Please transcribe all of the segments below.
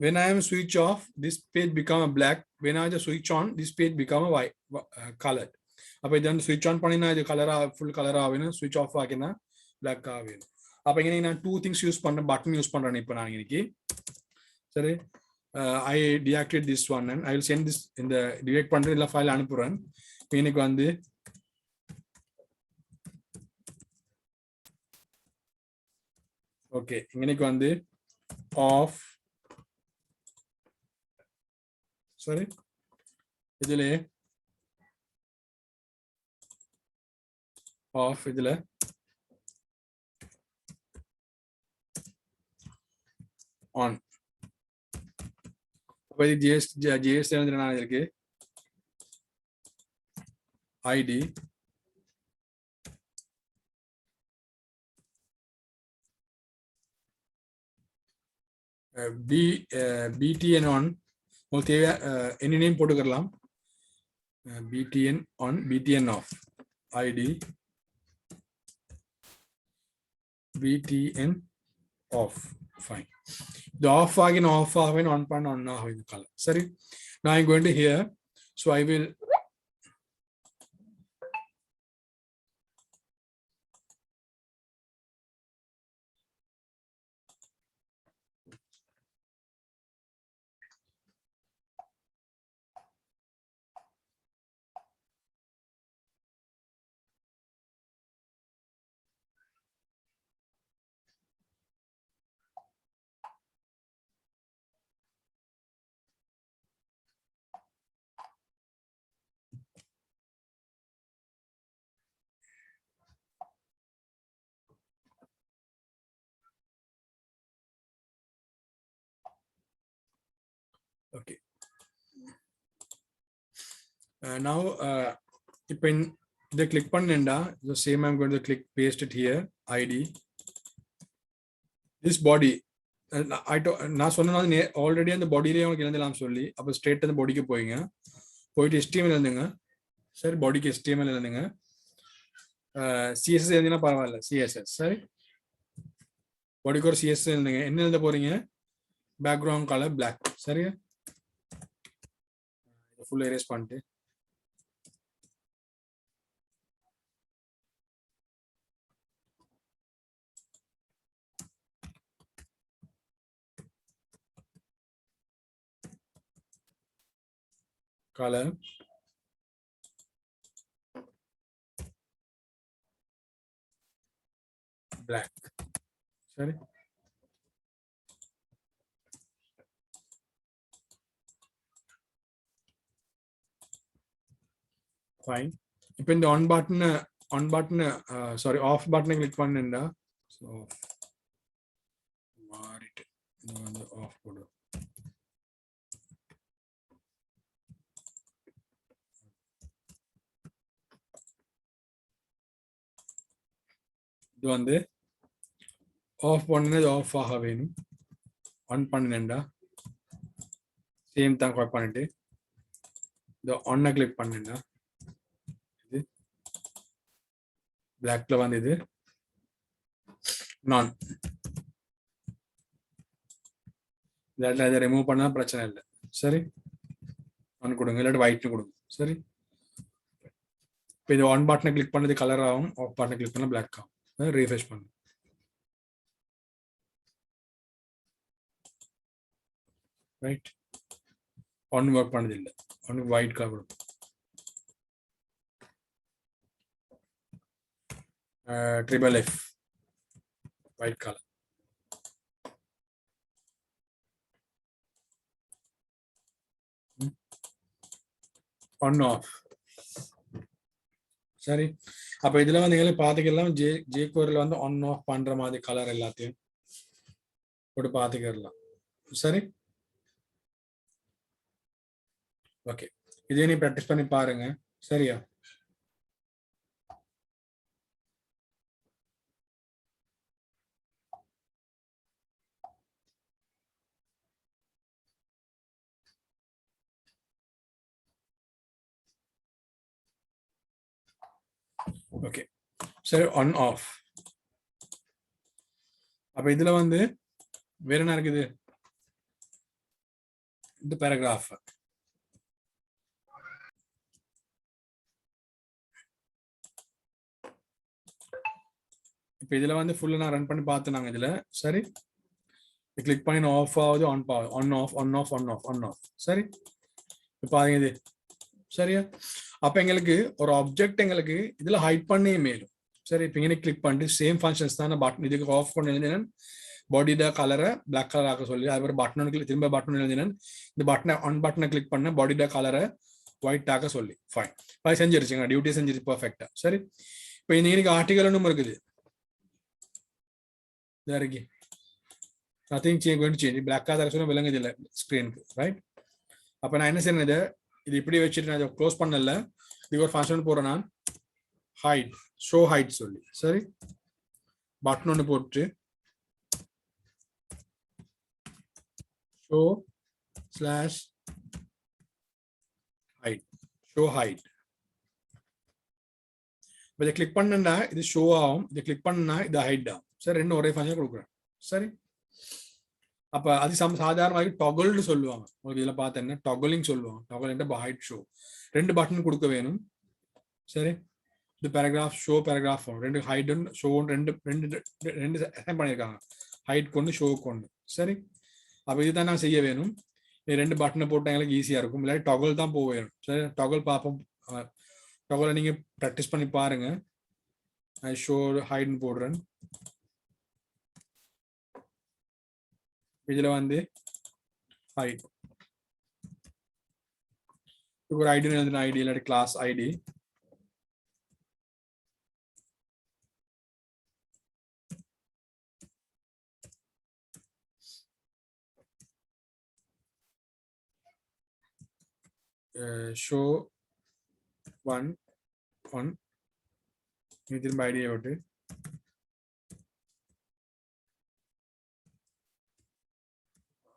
when I am switch off, this page become a black. When I just switch on, this page become a white color. அப்ப இத வந்து switch on பண்ணினா இது கலரா full color ஆவேணும், switch off ஆகினா black ஆவேணும். அப்ப இங்க நான் two things use பண்றேன், button யூஸ் பண்றேன் இப்போ நான் இன்னைக்கு. சரி, I deactivate this one and I will send this in the direct பண்ற இல்ல ஃபைல் அனுப்புறேன். இன்னைக்கு வந்து ஓகே, இன்னைக்கு வந்து off, sorry, இதுல off, இதுல on. அப்ப இது JS எழுதுறேன் இருக்கு ID BTN on, உங்களுக்கு தேவை any name போட்டுக்கலாம். BTN on, BTN off, ID BTN off. Fine. The off again, off again, on pan on now in the color. Sorry. Now I'm going to here. So I will okay. Now if in the click pannenda, the same I'm going to click paste it here, ID this body. நான் சொன்னது already அந்த பாடியிலே உங்களுக்கு எழுதலாம் சொல்லி, அப்போ straight அந்த பாடிக்கு போயிங்க, போயிட்டு HTML எழுதுங்க. சரி, பாடிக்கு HTML எழுதுங்க. CSS எழுதினா பரவாயில்ல, CSS. சரி, பாடிக்கு ஒரு CSS எழுதுங்க. என்ன எழுத போறீங்க? Background colour black. சரியா, ஃபுல் எரேஸ் பண்ணிட்டு color black. சரி, fine. இப்போ இந்த on button sorry off button click பண்ணேன்டா. So மாறிட்டு இது வந்து off போடு. இது வந்து ஆஃப் பண்ணது ஆஃப் ஆக வேணும். ஆன் பண்ணேன்டா சேம் தான் கிளிக் பண்ணிட்டு இந்த ஆன் கிளிக் பண்ணேன்டா, இது பிளாக்ல வந்து இது நான் இதை ரிமூவ் பண்ணா பிரச்சனை இல்லை. சரி, ஆன் கொடுங்க, இல்லாட்டி ஒயிட்னு கொடுங்க. சரி, இப்போ இது ஆன் பட்டனை கிளிக் பண்ணது கலர் ஆகும், ஆஃப் பட்டனை கிளிக் பண்ணால் பிளாக் ஆகும். ரீஃப்ரெஷ் பண்ணுங்க. ரைட், ஒன் ஒர்க் பண்ணது இல்லை, ஒன்று ஒயிட் கலர் கொடுக்கும். Triple F white colour. On off. சரி, அப்போ இதில் வந்து நீங்களே பார்த்துக்கலாம். jQueryல வந்து ஒன் ஆஃப் பண்ணுற மாதிரி கலர் எல்லாத்தையும் போட்டு பார்த்துக்கலாம். சரி, ஓகே, இதே நீ ப்ராக்டிஸ் பண்ணி பாருங்க. சரியா, ஓகே. சரி, ஆன் ஆஃப். அப்ப இதுல வந்து வேற என்ன இருக்குது? இந்த பேராகிராஃப் இப்போ இதுல வந்து ஃபுல்லா நான் ரன் பண்ணி பார்த்தேன் நாங்க இதுல சரி கிளிக் பண்ணி ஆஃப் ஆகுது on off on off on off on off சரி இப்போ பாருங்க இது சரியா அப்ப எங்களுக்கு ஒரு ஆப்ஜெக்ட் எங்களுக்கு இதுல ஹைட் பண்ணே மேலும் சரி இப்போ இங்கே கிளிக் பண்ணிட்டு சேம் ஃபங்க்ஷன்ஸ் தான் பட்டன் இதுக்கு ஆஃப் பண்ணி எழுதினேன் பாடியோட கலரை பிளாக் கலர் ஆக்க சொல்லி அதுக்கப்புறம் பட்டன் திரும்ப பட்டன் எழுதினேன் இந்த பட்டனை ஆன் பட்டனை கிளிக் பண்ண பாடியோட கலரை ஒயிட் ஆக்க சொல்லி ஃபைன் அது செஞ்சிருச்சுங்க டியூட்டி செஞ்சிருச்சு பர்ஃபெக்டா சரி இப்போ இன்னைக்கு ஆர்டிகல் ஒன்றும் இருக்குது இருக்கு நத்திங் சேஞ்ச் பிளாக்காக தர சொல்ல விளங்குது இல்லை ஸ்க்ரீனுக்கு ரைட் அப்போ நான் என்ன செய்யணும் இது இப்படி வச்சுட்டு நான் க்ளோஸ் பண்ணல இதுக்கு ஒரு ஃபங்க்ஷன் போடுறேன் நான் ஹைட் ஷோ ஹைட் சொல்லி சரி பட்டன் ஒன்று போட்டு show slash hide show hide இப்போ இதை கிளிக் பண்ணா இது ஷோ ஆகும் இதை கிளிக் பண்ணா இது ஹைட் ஆகும் சரி ரெண்டும் ஒரே ஃபங்க்ஷன் கொடுக்குறேன் சரி அப்ப அது சாதாரணமாக டொகல்னு சொல்லுவாங்க உங்களுக்கு இதுல பார்த்தேன்னா டொகலிங் சொல்லுவாங்க டொகல் ஹைட் ஷோ ரெண்டு பட்டன் கொடுக்க வேணும் சரி இது பேராகிராஃப் ஷோ பேராகிராஃப் ரெண்டு ஹைட் ஷோ ரெண்டு ரெண்டு ரெண்டு பண்ணியிருக்காங்க ஹைட் கொண்டு ஷோ கொண்டு சரி அப்ப இதுதான் நான் செய்ய வேணும் ரெண்டு பட்டனை போட்டு எங்களுக்கு ஈஸியா இருக்கும் இல்லாட்டி டொகல் தான் போக வேணும் சரி டொகல் பார்ப்போம் டொகலை நீங்க ப்ராக்டிஸ் பண்ணி பாருங்க ஷோ ஹைட்னு போடுறேன் இதுல வந்து ஹைட் ஒரு ஐடி எழுதின ஐடி இல்லாட்டி கிளாஸ் ஐடி ஷோ 1 திரும்ப ஐடியை விட்டு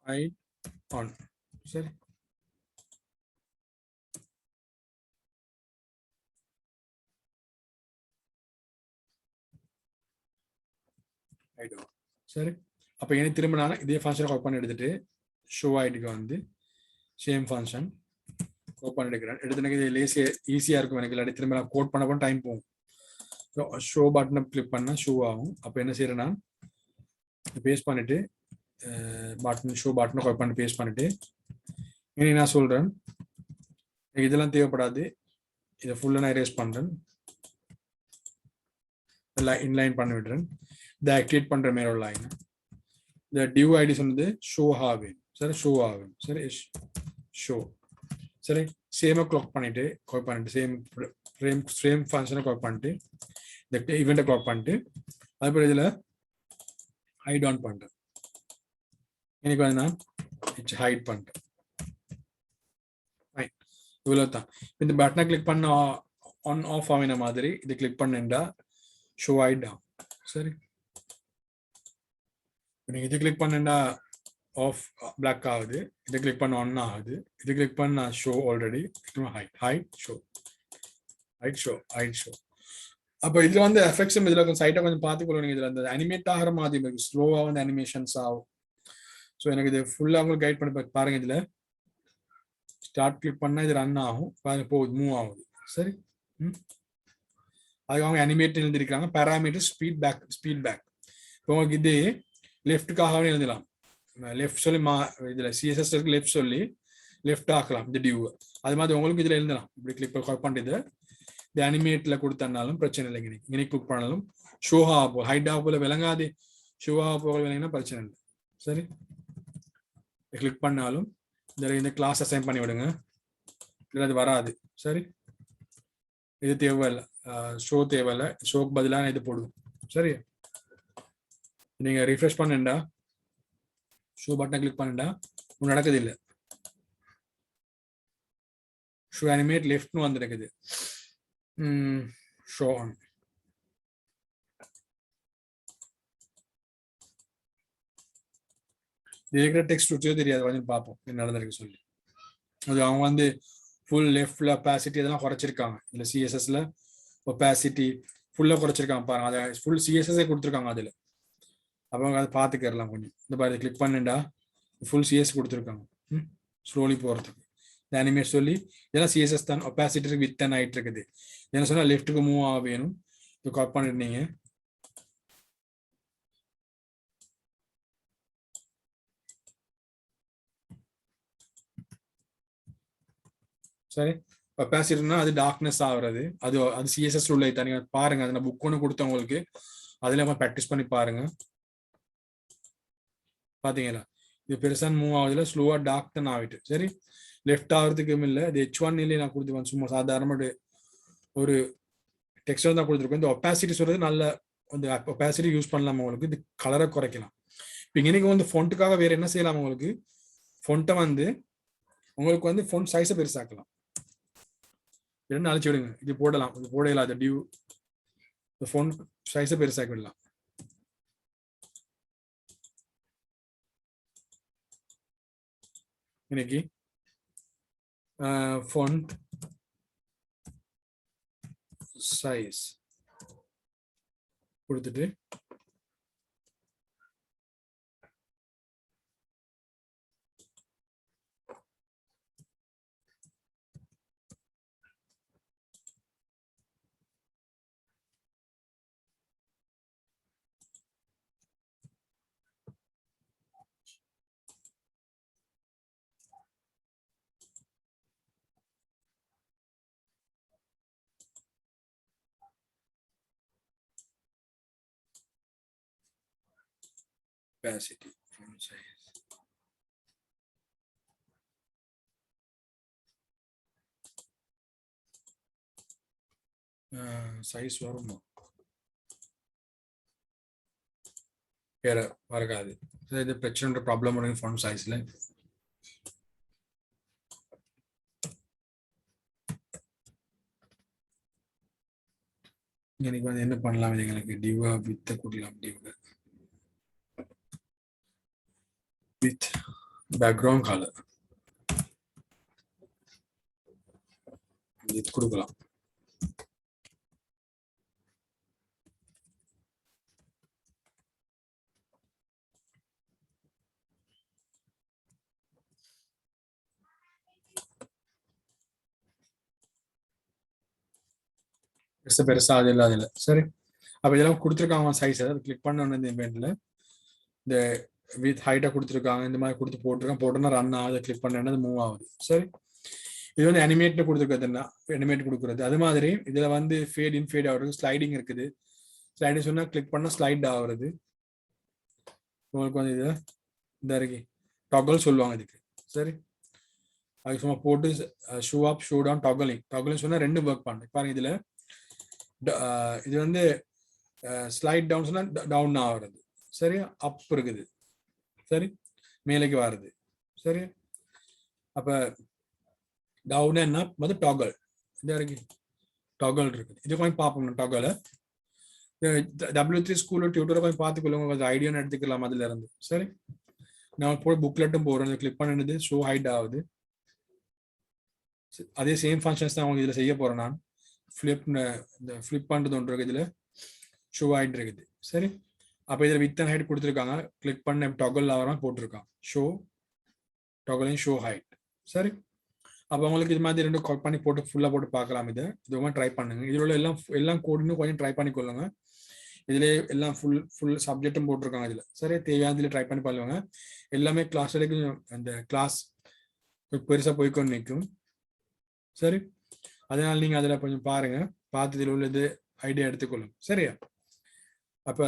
ஹைட் ஆன் சரி சரி அப்ப இனி திரும்ப நான் இதே ஃபங்க்ஷனை கால் பண்ணி எடுத்துட்டு ஷோ ஐடிக்கு வந்து சேம் ஃபங்க்ஷன் ஓப்பன் எடுக்கிறேன் எடுத்துனக்கு இது ஈஸியா இருக்கும் எனக்கு இல்லாட்டி திரும்ப நான் கோட் பண்ண டைம் போகும் ஷோ பட்டனை கிளிக் பண்ணா ஷோ ஆகும் அப்ப என்ன செய்யறேன்னா பேஸ்ட் பண்ணிட்டு பட்டன் ஷோ பட்டனை கால் பண்ணி பேஸ்ட் பண்ணிட்டு இனி நான் சொல்றேன் இதெல்லாம் தேவைப்படாது இதை ஃபுல்லா நான் erase பண்றேன் இன்லைன் பண்ணி விடுறேன் இதை ஆக்டிவேட் பண்ற மாதிரி ஒரு லைன் இந்த டியூ ஐடி சொன்னது ஷோ ஆகும் சரி ஷோ ஆகும் சரி ஷோ சரி சேமை கிளாக் பண்ணிட்டு கால் பண்ணிட்டு சேம் ஃபங்க்ஷனை கால் பண்ணிட்டு இந்த ஈவெண்ட்டை கிளாக் பண்ணிட்டு அதுக்கப்புறம் இதுல ஹைட் ஆன் பண்றேன் எனக்கு வந்து நான் ஹைட் பண்றேன் இவ்வளவுதான் இந்த பட்டனை கிளிக் பண்ண ஆன் ஆஃப் ஆகின மாதிரி இதை கிளிக் பண்ணா ஷோ ஹைட் ஆகும் சரி நீங்க இதை கிளிக் பண்ணா ஆஃப் பிளாக் ஆகுது இதை கிளிக் பண்ண ஆன் ஆகுது இதை கிளிக் பண்ண ஷோ ஆல்ரெடி ஹைட் ஷோ அப்ப இதுல வந்து எஃபெக்ட்ஸ் இதுல சைட்டை கொஞ்சம் பார்த்துக்கொள்ளும் நீங்க இதுல அந்த அனிமேட் ஆகிற மாதிரி இருக்கு ஸ்லோவா வந்து அனிமேஷன்ஸ் ஆகும் ஸோ எனக்கு இது ஃபுல்லா உங்களுக்கு கைட் பண்ணி பாருங்க இதுல ஸ்டார்ட் கிளிக் பண்ணா இது ரன் ஆகும் பாருங்க போகுது மூவ் ஆகுது சரி அதுக்கு அவங்க அனிமேட் எழுதிருக்காங்க பேராமீட்டர் ஸ்பீட் பேக் இப்போ உங்களுக்கு இது லெஃப்ட்டுக்காகவே எழுதலாம் லெஃப்ட் சொல்லி இதுல சிஎஸ்எஸ் லெஃப்ட் சொல்லி லெஃப்ட் ஆக்கலாம் இந்த டியூ அது மாதிரி உங்களுக்கு இதுல எழுதலாம் இப்படி கிளிக் பண்ணிட்டு இந்த அனிமேட்ல கொடுத்தனாலும் பிரச்சனை இல்லைங்க இன்னைக்கு கிளிக் பண்ணாலும் ஷோஹா போ ஹைட்டா போல விளங்காது ஷோஹா போல விளங்கினா பிரச்சனை இல்லை சரி கிளிக் பண்ணாலும் இந்த கிளாஸ் அசைன் பண்ணி விடுங்க இல்லை அது வராது சரி இது தேவையில்லை ஷோ தேவையில்லை ஷோக்கு பதிலாக இது போடுவோம் சரி நீங்க ரிஃப்ரெஷ் பண்ணா ஷோ பட்டனை கிளிக் பண்ணா நடக்குது இல்லை ஷோ அனிமேட் லெஃப்ட்னு வந்துருக்குது ஷோ ஆன் இருக்கிற டெக்ஸ்ட் தெரியாது கொஞ்சம் பார்ப்போம் என்ன நடந்திருக்கு சொல்லி அது அவங்க வந்து ஃபுல் லெஃப்ட்ல ஒபாசிட்டி அதெல்லாம் குறைச்சிருக்காங்க இல்லை சிஎஸ்எஸ்ல ஒபாசிட்டி ஃபுல்லா குறைச்சிருக்காங்க பாருங்க அதை ஃபுல் சிஎஸ்எஸ்ஸே கொடுத்துருக்காங்க அதுல அப்போ அதை பார்த்துக்கலாம் கொஞ்சம் இந்த மாதிரி கிளிக் பண்ணிண்டா ஃபுல் சிஎஸ் கொடுத்துருக்காங்க ஸ்லோலி போகிறதுக்கு. இந்த அனிமேட் சொல்லி இதெல்லாம் சிஎஸ்எஸ் தான். ஒப்பாசிட்டி வித் அண்ட் ஆகிட்டு இருக்குது. என்ன சொன்னால் லெஃப்ட்டுக்கு மூவ் ஆக வேணும். இப்போ காப்பி பண்ணிருந்தீங்க. சரி, ஒப்பாசிட்டினா அது டார்க்னஸ் ஆகுறது. அது அது சிஎஸ்எஸ் உள்ள தனியாக பாருங்க. அதை நான் புக் ஒன்று கொடுத்தவங்களுக்கு அதில் ப்ராக்டிஸ் பண்ணி பாருங்க. பார்த்தீங்களா, இது பெருசாக மூவ் ஆகுதுல, ஸ்லோவாக டார்க் தான் ஆகிட்டு. சரி, லெஃப்ட் ஆகிறதுக்கும் இல்லை. அது H1 நான் கொடுத்துருவேன். சும்மா சாதாரணமாக ஒரு டெக்ஸ்டர் தான் கொடுத்துருக்கோம். இந்த ஒப்பாசிட்டி சொல்றது நல்ல அந்த ஒப்பாசிட்டி யூஸ் பண்ணலாம். உங்களுக்கு இந்த கலரை குறைக்கலாம். இப்போ இன்னைக்கு வந்து ஃபொண்ட்டுக்காக வேற என்ன செய்யலாம்? உங்களுக்கு ஃபொண்ட்டை வந்து உங்களுக்கு வந்து ஃபொண்ட் சைஸை பெருசாக்கலாம். என்ன அழைச்சி விடுங்க, இது போடலாம், இது போடலாம். அது டியூ இந்த ஃபொண்ட் சைஸை பெருசாக்கி விடலாம். இன்னைக்கு font size கொடுத்துட்டு opacity font size சைஸ் வருமா? வேற வரகாது. இது பிரச்சனை ப்ராப்ளம் வருங்க font sizeல. எனக்கு வந்து என்ன பண்ணலாம்? எங்களுக்கு டிவா வித் கொடுக்கலாம். டிவா வித் பேக்ரவுண்ட் கலர் இது கொடுக்கலாம். பெருசா அது இல்லை அதில். சரி, அப்போ இதெல்லாம் கொடுத்துருக்காங்க சைஸ். அதை கிளிக் பண்ண இந்த இவெண்ட்ல இந்த வித் ஹைட்டை கொடுத்துருக்காங்க. இந்த மாதிரி கொடுத்து போட்டோன்னா ரன் ஆகுது. கிளிக் பண்ண அது மூவ் ஆகுது. சரி, இது வந்து அனிமேட் கொடுத்துருக்குதுன்னா அனிமேட் கொடுக்குறது. அது மாதிரி இதுல வந்து ஃபேட் இன் ஃபேட் ஆகுறது, ஸ்லைடிங் இருக்குது. ஸ்லைடிங் சொன்னா கிளிக் பண்ணா ஸ்லைட் ஆகுறது. உங்களுக்கு வந்து இது இந்த இருக்கு டாகல் சொல்லுவாங்க இதுக்கு. சரி, அது சும்மா போட்டு ஷூ அப் ஷூ டவுன் டாகலிங் சொன்னா ரெண்டு ஒர்க் பண்ணு பாருங்க. இதுல இது வந்து ஸ்லைட் டவுன் சொன்னா டவுன் ஆகுறது. சரி, அப் இருக்குது. சரி, மேலைக்கு வருது. சரி, அப்ப டவுன் என்ன வந்து டாகல். இந்த இருக்கு டாகல் இருக்குது. இது கொஞ்சம் பார்ப்போம். டாகலை W3 ஸ்கூல்ல டியூட்டரை கொஞ்சம் பார்த்துக்கொள்ளுங்க. கொஞ்சம் ஐடியா எடுத்துக்கலாம் அதுல இருந்து. சரி, நான் போய் புக்லெட்டும் போடுறேன். கிளிக் பண்ணினது ஷோ ஹைட் ஆகுது. அதே சேம் ஃபங்க்ஷன்ஸ் தான் அவங்க இதில் செய்ய போறேன். நான் இந்த ஃபிளிப் பண்ணுறது ஒன்று இருக்குது. இதில் ஷோ ஹைட் இருக்குது. சரி, அப்போ இதில் வித் அண்ட் ஹைட் கொடுத்துருக்காங்க. கிளிக் பண்ண டாகல் ஆகிறோம் போட்டிருக்கான் ஷோ டாகலிங் ஷோ ஹைட். சரி, அப்போ உங்களுக்கு இது மாதிரி ரெண்டு கால் பண்ணி போட்டு ஃபுல்லாக போட்டு பார்க்கலாம். இது மாதிரி ட்ரை பண்ணுங்க. இதில் உள்ள எல்லாம் கோடுன்னு கொஞ்சம் ட்ரை பண்ணிக்கொள்ளுங்க. இதுல எல்லாம் ஃபுல் சப்ஜெக்டும் போட்டிருக்காங்க இதுல. சரி, தேவையானதுல ட்ரை பண்ணி பாருவாங்க. எல்லாமே கிளாஸ் வரைக்கும் அந்த கிளாஸ் பெருசா போய்க்கொண்டு நிற்கும். சரி, அதனால நீங்க அதுல கொஞ்சம் பாருங்க. பார்த்து இதுல உள்ளது ஐடியா எடுத்துக்கொள்ளும். சரியா, அப்ப